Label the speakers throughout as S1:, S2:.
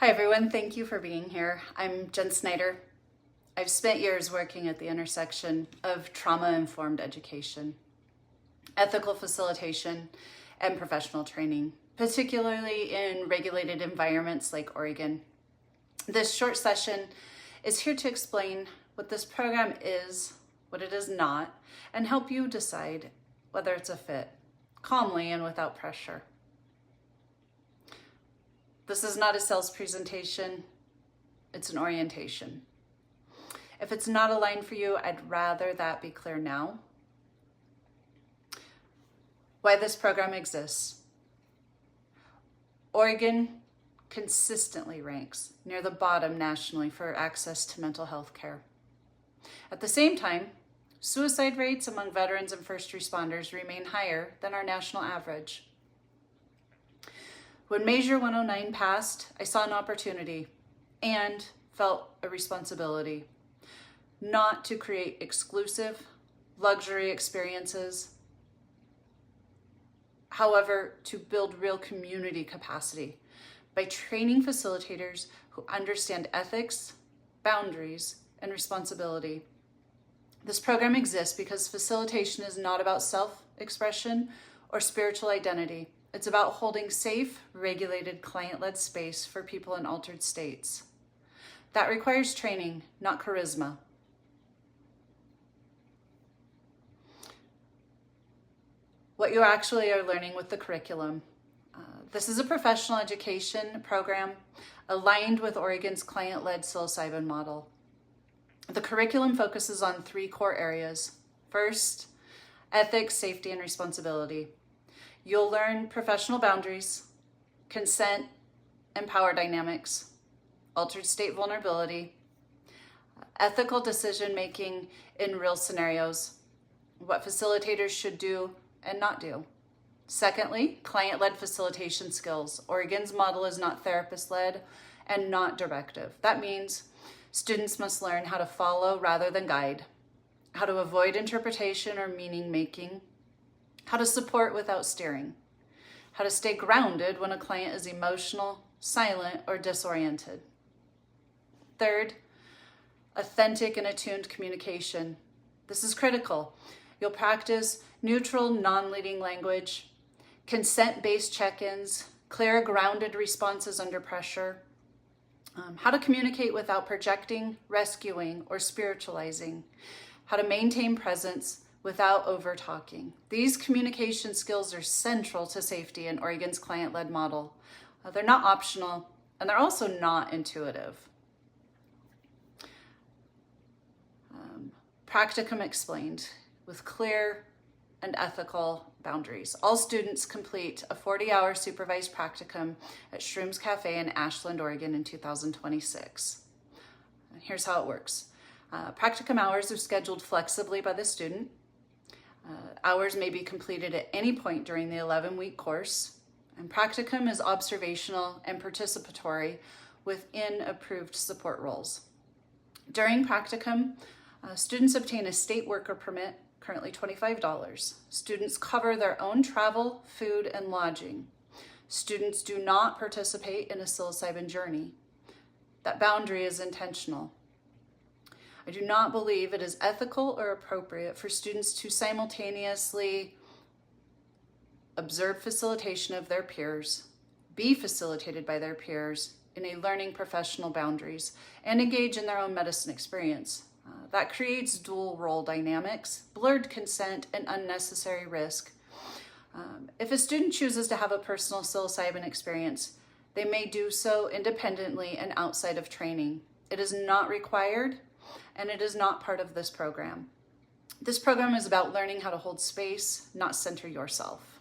S1: Hi everyone, thank you for being here. I'm Jen Snyder. I've spent years working at the intersection of trauma-informed education, ethical facilitation, and professional training, particularly in regulated environments like Oregon. This short session is here to explain what this program is, what it is not, and help you decide whether it's a fit, calmly and without pressure. This is not a sales presentation, it's an orientation. If it's not aligned for you, I'd rather that be clear now. Why this program exists. Oregon consistently ranks near the bottom nationally for access to mental health care. At the same time, suicide rates among veterans and first responders remain higher than our national average. When Measure 109 passed, I saw an opportunity and felt a responsibility not to create exclusive luxury experiences, however, to build real community capacity by training facilitators who understand ethics, boundaries, and responsibility. This program exists because facilitation is not about self-expression or spiritual identity. It's about holding safe, regulated, client-led space for people in altered states. That requires training, not charisma. What you actually are learning with the curriculum. This is a professional education program aligned with Oregon's client-led psilocybin model. The curriculum focuses on 3 core areas. First, ethics, safety, and responsibility. You'll learn professional boundaries, consent and power dynamics, altered state vulnerability, ethical decision-making in real scenarios, what facilitators should do and not do. Secondly, client-led facilitation skills. Oregon's model is not therapist-led and not directive. That means students must learn how to follow rather than guide, how to avoid interpretation or meaning-making, how to support without steering, how to stay grounded when a client is emotional, silent, or disoriented. Third, authentic and attuned communication. This is critical. You'll practice neutral, non-leading language, consent-based check-ins, clear, grounded responses under pressure, how to communicate without projecting, rescuing, or spiritualizing, how to maintain presence without over-talking. These communication skills are central to safety in Oregon's client-led model. They're not optional, and they're also not intuitive. Practicum explained with clear and ethical boundaries. All students complete a 40-hour supervised practicum at Shrooms Cafe in Ashland, Oregon in 2026. And here's how it works. Practicum hours are scheduled flexibly by the student. Hours may be completed at any point during the 11-week course, and practicum is observational and participatory within approved support roles. During practicum, students obtain a state worker permit, currently $25. Students cover their own travel, food, and lodging. Students do not participate in a psilocybin journey. That boundary is intentional. I do not believe it is ethical or appropriate for students to simultaneously observe facilitation of their peers, be facilitated by their peers in a learning professional boundaries, and engage in their own medicine experience. That creates dual role dynamics, blurred consent, and unnecessary risk. If a student chooses to have a personal psilocybin experience, they may do so independently and outside of training. It is not required, and it is not part of this program. This program is about learning how to hold space, not center yourself.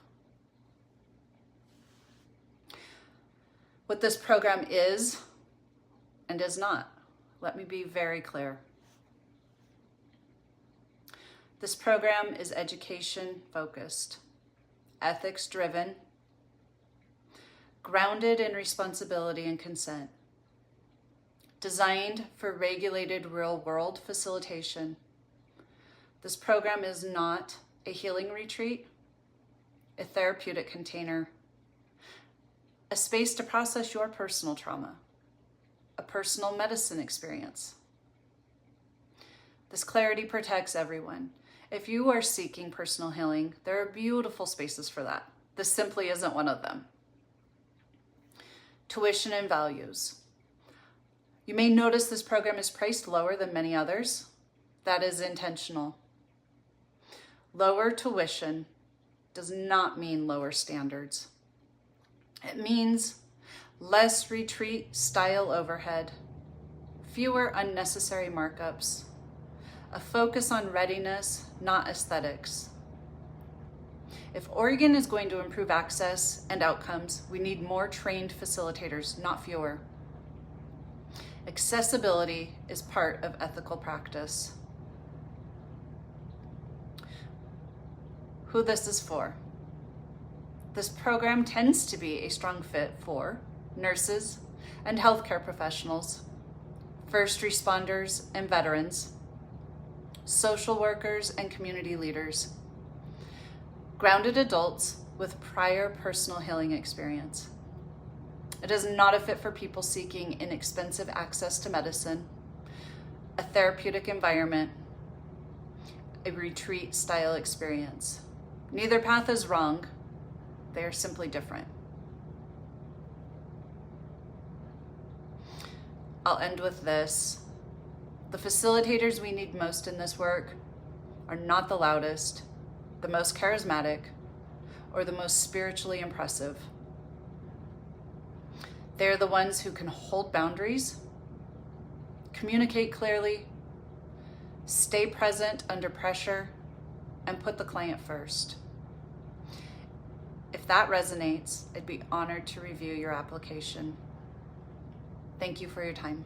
S1: What this program is and is not. Let me be very clear. This program is education focused, ethics driven, grounded in responsibility and consent, designed for regulated real world facilitation. This program is not a healing retreat, a therapeutic container, a space to process your personal trauma, a personal medicine experience. This clarity protects everyone. If you are seeking personal healing, there are beautiful spaces for that. This simply isn't one of them. Tuition and values. You may notice this program is priced lower than many others. That is intentional. Lower tuition does not mean lower standards. It means less retreat style overhead, fewer unnecessary markups, a focus on readiness, not aesthetics. If Oregon is going to improve access and outcomes, we need more trained facilitators, not fewer. Accessibility is part of ethical practice. Who this is for. This program tends to be a strong fit for nurses and healthcare professionals, first responders and veterans, social workers and community leaders, grounded adults with prior personal healing experience. It is not a fit for people seeking inexpensive access to medicine, a therapeutic environment, a retreat style experience. Neither path is wrong. They are simply different. I'll end with this. The facilitators we need most in this work are not the loudest, the most charismatic, or the most spiritually impressive. They're the ones who can hold boundaries, communicate clearly, stay present under pressure, and put the client first. If that resonates, I'd be honored to review your application. Thank you for your time.